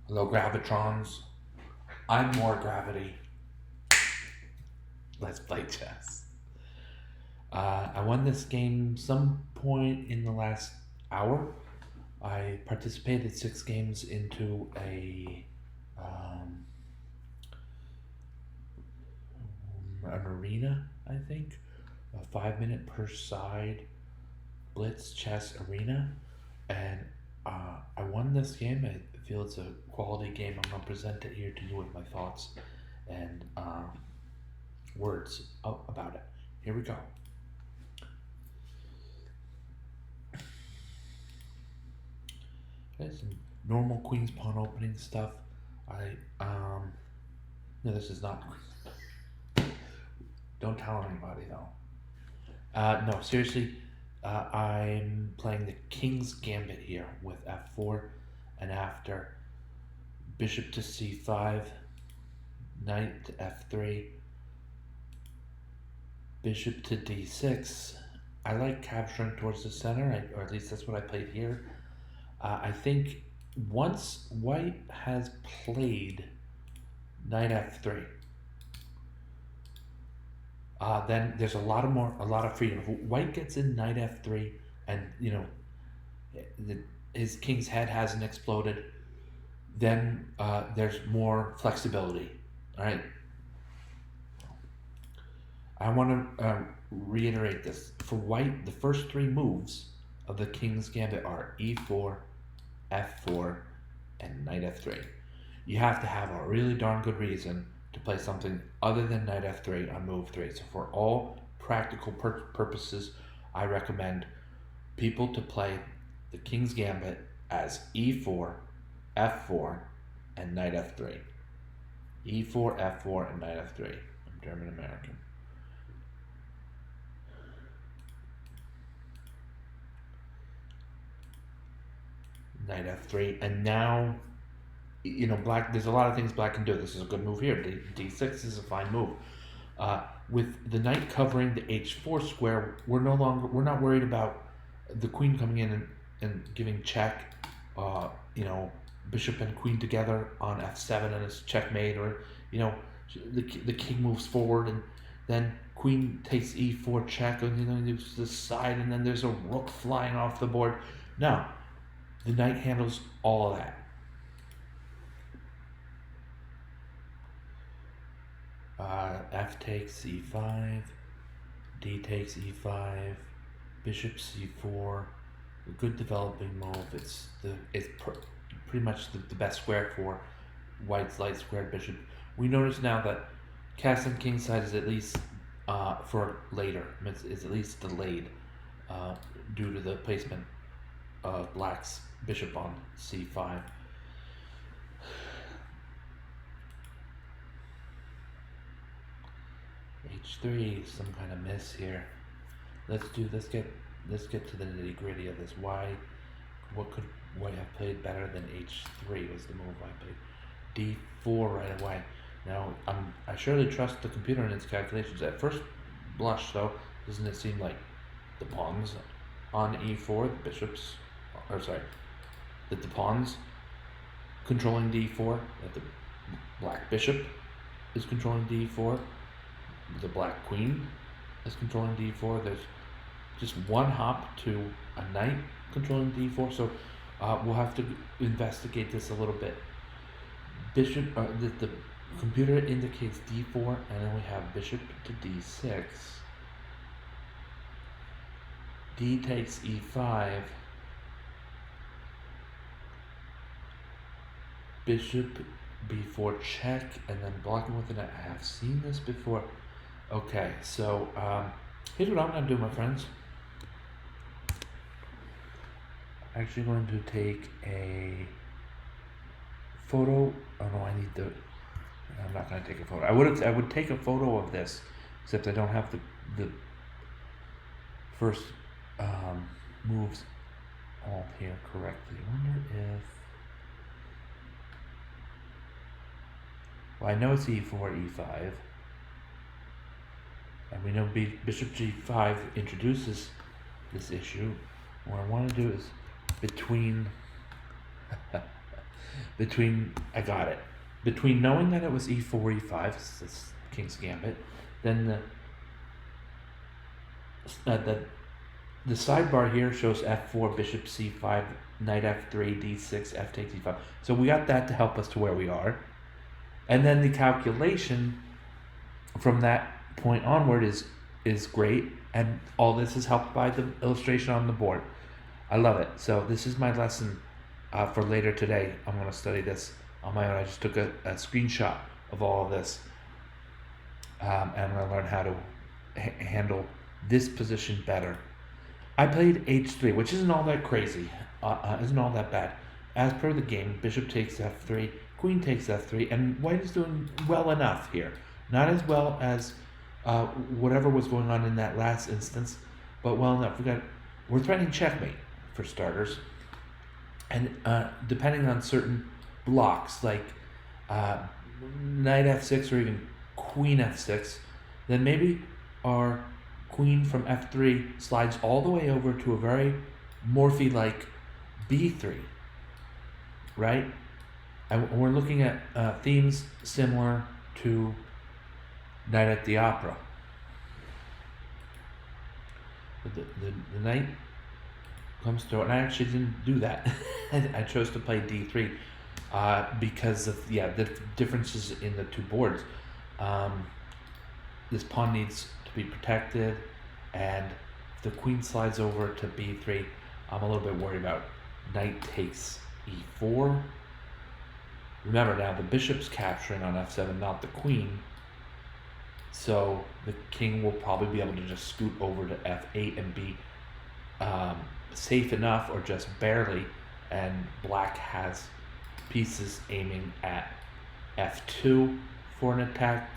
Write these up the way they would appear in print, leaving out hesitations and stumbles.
Hello, Gravitrons. I'm more gravity. Let's play chess. I won this game some point in the last hour. I participated 6 games into um, an arena, I think, a 5 minute per side blitz chess arena, and I won this game. I feel it's a quality game. I'm gonna present it here to you with my thoughts and words about it. Here we go. Okay, some normal Queen's Pawn opening stuff. I no, this is not. Don't tell anybody though. No, seriously, I'm playing the King's Gambit here with f4, and after bishop to c5, knight to f3, bishop to d6. I like capturing towards the center, or at least that's what I played here. I think once white has played knight f3, then there's a lot of freedom. If white gets in knight f3, and his king's head hasn't exploded, then there's more flexibility. All right. I want to reiterate this. For white, the first 3 moves of the King's Gambit are e4, f4, and knight f3. You have to have a really darn good reason to play something other than knight f3 on move 3. So for all practical purposes, I recommend people to play the King's Gambit as e4, f4, and knight f3. e4, f4, and knight f3. I'm German American. Knight f3, and now black. There's a lot of things black can do. This is a good move here. D6 is a fine move. With the knight covering the h4 square, we're not worried about the queen coming in and giving check. Bishop and queen together on f7 and it's checkmate, or the king moves forward and then queen takes e4 check, and there's this side, and then there's a rook flying off the board. No, the knight handles all of that. F takes e5, D takes e5, bishop c4. A good developing move. It's pretty much the best square for white's light squared bishop. We notice now that castle kingside is at least for later. It's at least delayed due to the placement of black's bishop on c5. h3, some kind of miss here. Let's get to the nitty gritty of this. What could white have played better than h3 was the move I played. d4 right away. Now I surely trust the computer and its calculations. At first blush though, doesn't it seem like the pawns on e4, the bishops, or sorry, that the pawns controlling d4, that the black bishop is controlling d4, the black queen is controlling d4. There's just one hop to a knight controlling d4, so we'll have to investigate this a little bit. Bishop, the computer indicates d4, and then we have bishop to d6. D takes e5. Bishop b4 check, and then blocking with the knight. I have seen this before. Okay, so here's what I'm going to do, my friends. I'm actually going to take a photo. Oh no, I'm not going to take a photo. I would take a photo of this, except I don't have the first moves all here correctly. I wonder if. Well, I know it's e4, e5. And we know bishop g5 introduces this issue. What I want to do is between I got it. Between knowing that it was e4, e5, this King's Gambit, then the sidebar here shows f4, bishop c5, knight f3, d6, f takes e5. So we got that to help us to where we are. And then the calculation from that point onward is great. And all this is helped by the illustration on the board. I love it. So this is my lesson for later today. I'm going to study this on my own. I just took a screenshot of all of this. And I'm going to learn how to handle this position better. I played h3, which isn't all that crazy, isn't all that bad. As per the game, bishop takes f3, queen takes f3, and white is doing well enough here. Not as well as whatever was going on in that last instance, but well enough. We're threatening checkmate for starters, and depending on certain blocks like knight f6 or even queen f6, then maybe our queen from f3 slides all the way over to a very Morphy-like b3, right? And we're looking at themes similar to Night at the Opera. The knight comes through, and I actually didn't do that. I chose to play d3 because of the differences in the two boards. This pawn needs to be protected, and if the queen slides over to b3, I'm a little bit worried about knight takes e4. Remember now, the bishop's capturing on f7, not the queen, so the king will probably be able to just scoot over to f8 and be safe enough, or just barely, and black has pieces aiming at f2 for an attack,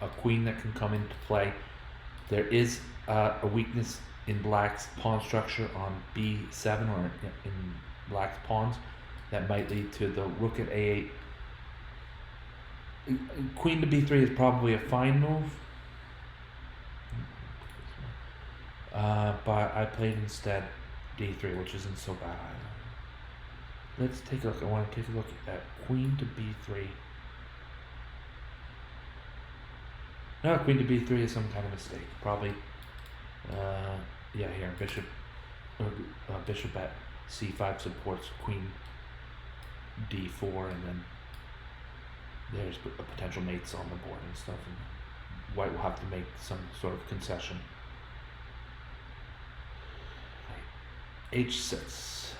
a queen that can come into play. There is a weakness in black's pawn structure on b7, or in black's pawns, that might lead to the rook at a8. Queen to b3 is probably a fine move, but I played instead d3, which isn't so bad either. Let's take a look. I want to take a look at queen to b3. No, queen to b3 is some kind of mistake. Probably, here, bishop at c5 supports queen d4, and then there's potential mates on the board and stuff, and white will have to make some sort of concession. h6.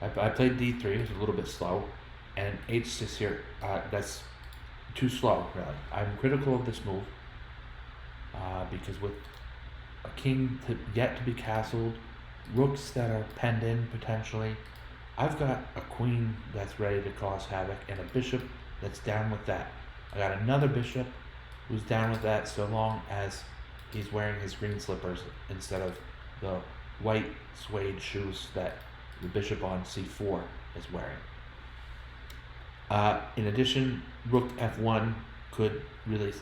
I played d3, it was a little bit slow, and h6 here, that's too slow, really. I'm critical of this move, because with a king yet to be castled, rooks that are penned in potentially, I've got a queen that's ready to cause havoc, and a bishop that's down with that. I got another bishop who's down with that, so long as he's wearing his green slippers instead of the white suede shoes that the bishop on c4 is wearing. In addition, rook f1 could really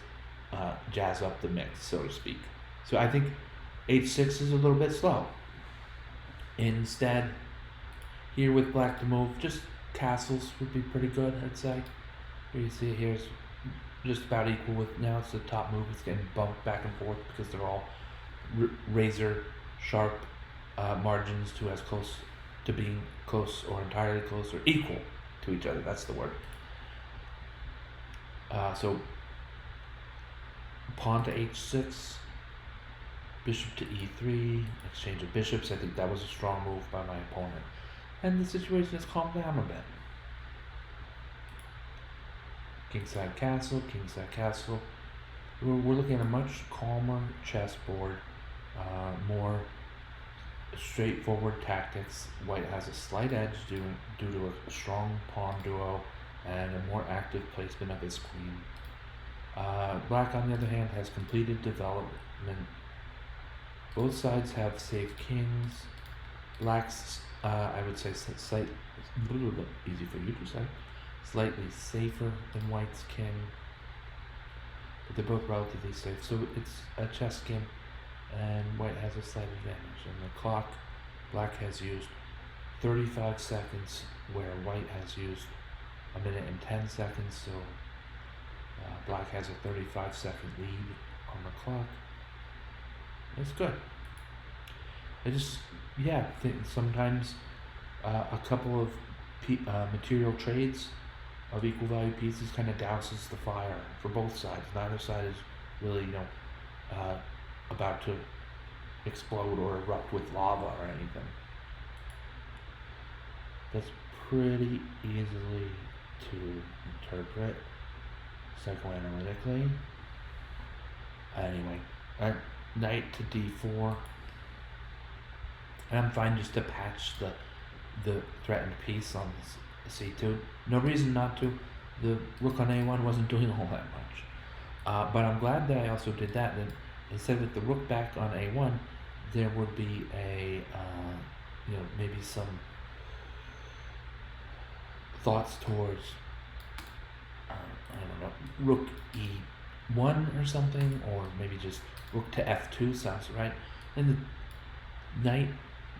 jazz up the mix, so to speak. So I think h6 is a little bit slow. Instead, here with black to move, just castles would be pretty good, I'd say. Here you see here's just about equal with, now it's the top move, it's getting bumped back and forth because they're all razor sharp margins to as close to being close or entirely close or equal to each other, that's the word. So pawn to h6, bishop to e3, exchange of bishops. I think that was a strong move by my opponent, and the situation has calmed down a bit. Kingside castle, kingside castle. We're looking at a much calmer chessboard, more straightforward tactics. White has a slight edge due to a strong pawn duo and a more active placement of his queen. Black, on the other hand, has completed development. Both sides have saved kings. Black's, I would say, easy for you to say, slightly safer than white's king, but they're both relatively safe. So it's a chess game, and white has a slight advantage. And the clock, black has used 35 seconds where white has used 1 minute and 10 seconds, so black has a 35-second lead on the clock. It's good. I just, think sometimes a couple of material trades of equal value pieces kind of douses the fire for both sides. Neither side is really, about to explode or erupt with lava or anything. That's pretty easily to interpret psychoanalytically. Anyway, knight to d4, and I'm fine just to patch the threatened piece on c2. No reason not to. The rook on a1 wasn't doing all that much, but I'm glad that I also did that. Then instead with the rook back on a1, there would be a maybe some thoughts towards rook e1 or something, or maybe just rook to f2 sounds right. And the knight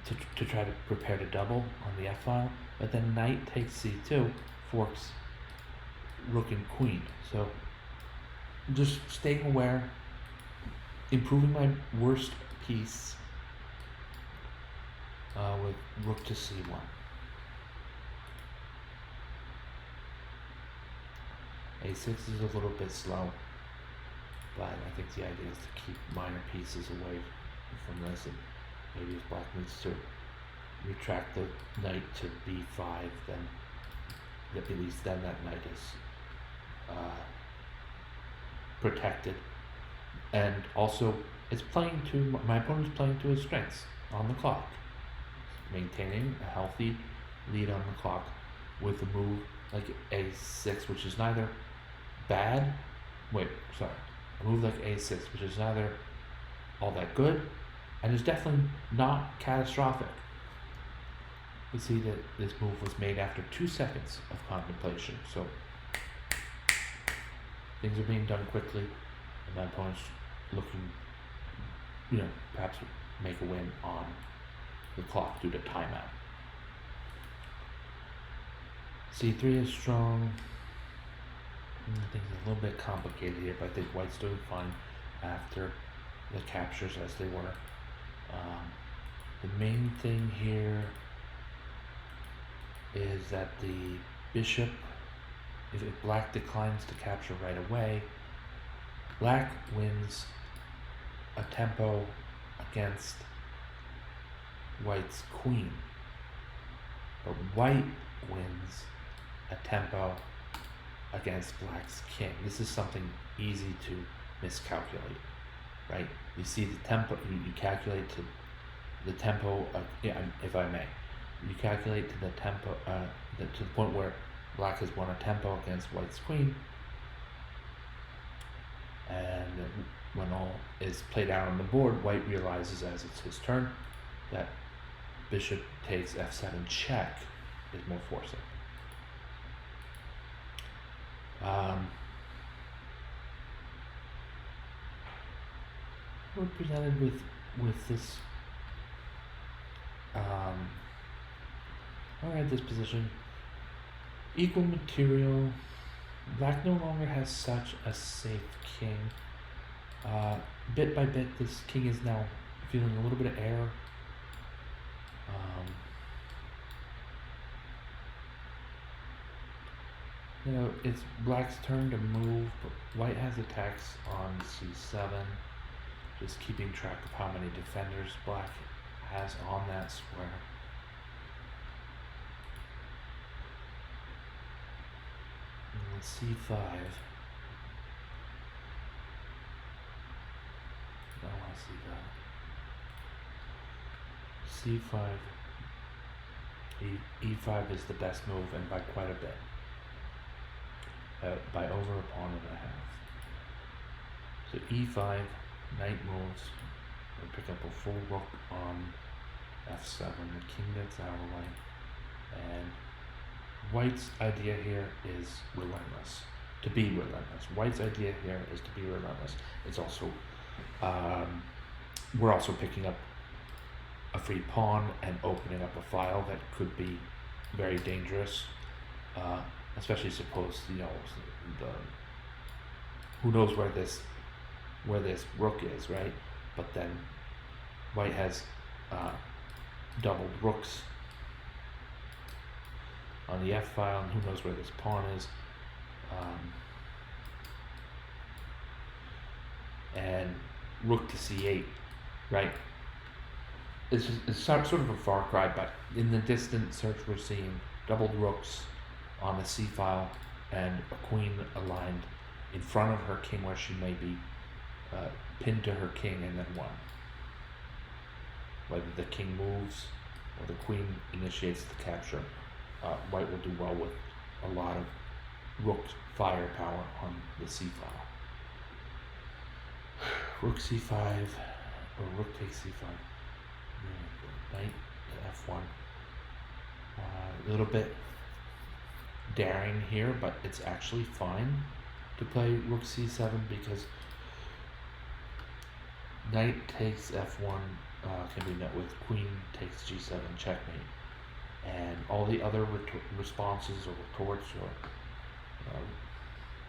to try to prepare to double on the f file, but then knight takes c2 forks rook and queen. So just staying aware, improving my worst piece with rook to c1. a6 is a little bit slow, but I think the idea is to keep minor pieces away from this, and maybe if black needs to retract the knight to b5, then at least then that knight is protected. And also, it's playing to, my opponent's playing to his strengths on the clock, maintaining a healthy lead on the clock with a move like a6, which is neither bad, a move like a6, which is neither all that good, and is definitely not catastrophic. You see that this move was made after 2 seconds of contemplation, so things are being done quickly, and my opponent's looking, perhaps make a win on the clock due to timeout. c3 is strong. Things are a little bit complicated here, but I think white's doing fine after the captures as they were. The main thing here is that the bishop, if black declines to capture right away, black wins a tempo against white's queen, but white wins a tempo against black's king. This is something easy to miscalculate, right? You see the tempo, you calculate to the tempo, if I may, you calculate to the tempo, to the point where black has won a tempo against white's queen, and when all is played out on the board, white realizes as it's his turn that bishop takes f7 check is more forcing. We're presented with this alright, this position. Equal material. Black no longer has such a safe king. Bit by bit, this king is now feeling a little bit of air. It's black's turn to move, but white has attacks on c7, just keeping track of how many defenders black has on that square. And c5. I want to see that. c5. e5 is the best move, and by quite a bit. By over a pawn and a half. So e5, knight moves, we pick up a full rook on f7, the king gets out of the way, and white's idea here is relentless, to be relentless. White's idea here is to be relentless. It's also, we're also picking up a free pawn and opening up a file that could be very dangerous. Especially suppose the who knows where this rook is, right? But then white has doubled rooks on the f file, and who knows where this pawn is. And rook to c8, right? It's sort of a far cry, but in the distant search we're seeing doubled rooks on the c file and a queen aligned in front of her king where she may be pinned to her king and then won. Whether the king moves or the queen initiates the capture, white will do well with a lot of rook firepower on the c file. Rook c5 or rook takes c5. Knight to f1. A little bit daring here, but it's actually fine to play rook c7 because knight takes f1 can be met with queen takes g7 checkmate, and all the other responses or retorts or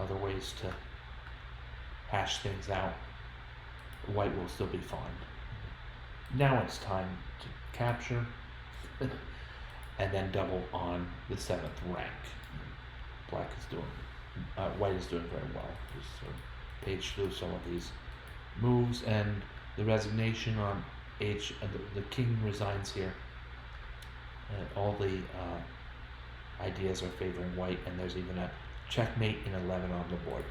other ways to hash things out, white will still be fine. Now it's time to capture and then double on the 7th rank. White is doing very well. Just sort of page through some of these moves, and the resignation on h, the king resigns here. And all the ideas are favoring white, and there's even a checkmate in 11 on the board.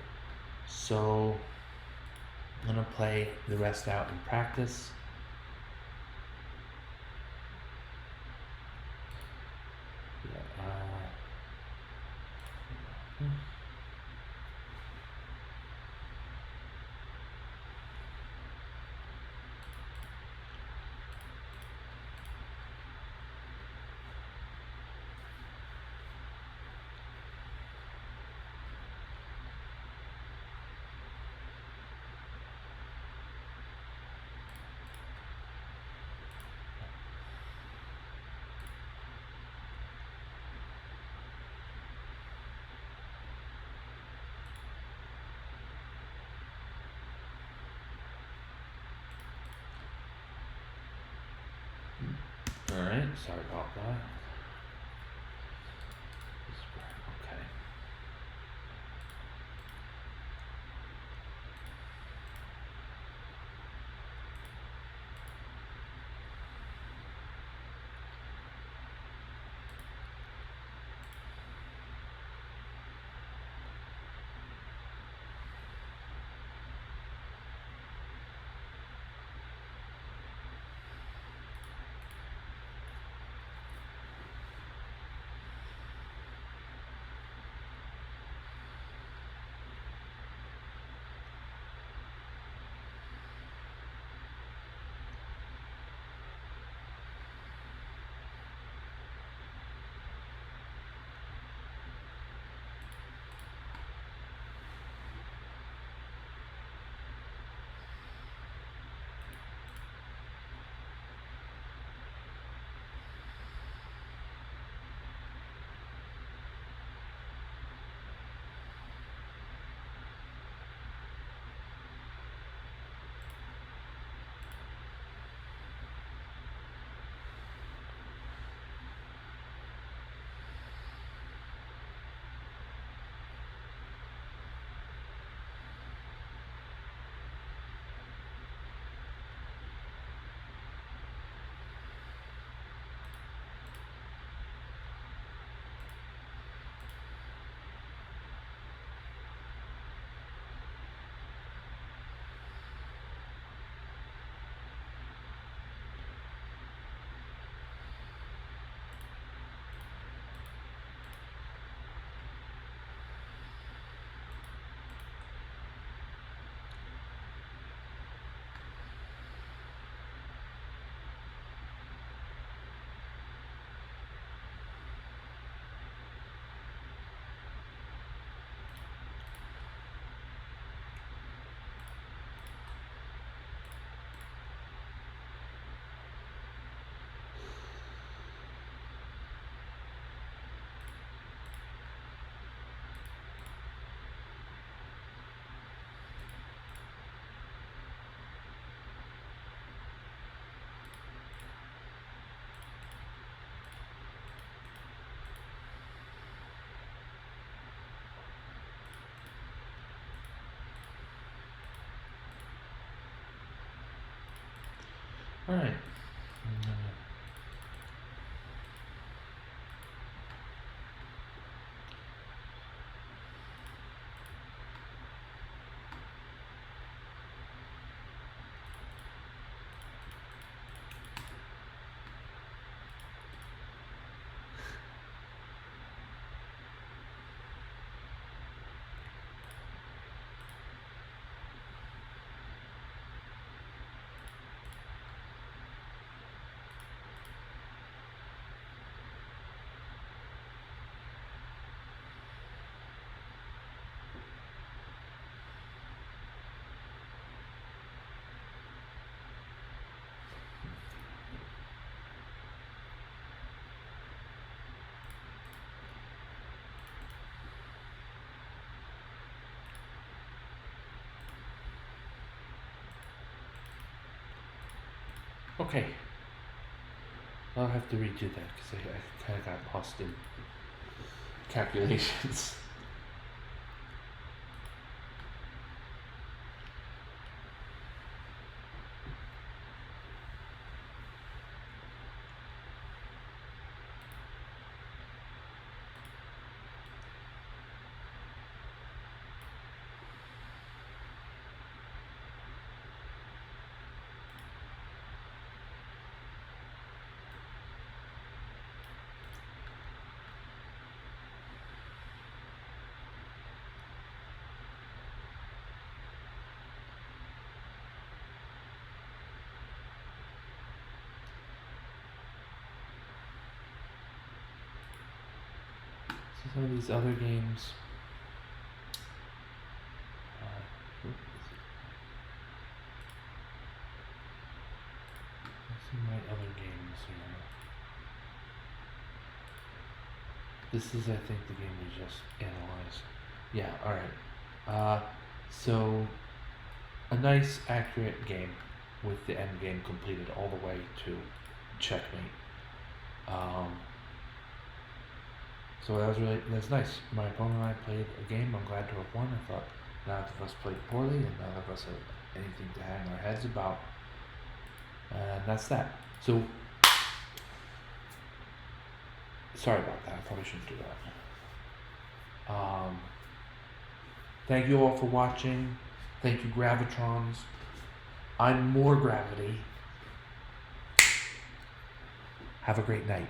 So I'm going to play the rest out in practice. Alright, sorry about that. Okay. All right. Okay. I'll have to redo that because I kind of got lost in calculations. So some of these other games. Let's see my other games here. This is, I think, the game we just analyzed. Yeah, alright. So, a nice, accurate game with the end game completed all the way to checkmate. So that's nice. My opponent and I played a game. I'm glad to have won. I thought neither of us played poorly and none of us had anything to hang our heads about. And that's that. So, sorry about that. I probably shouldn't do that. Thank you all for watching. Thank you, Gravitrons. I'm more gravity. Have a great night.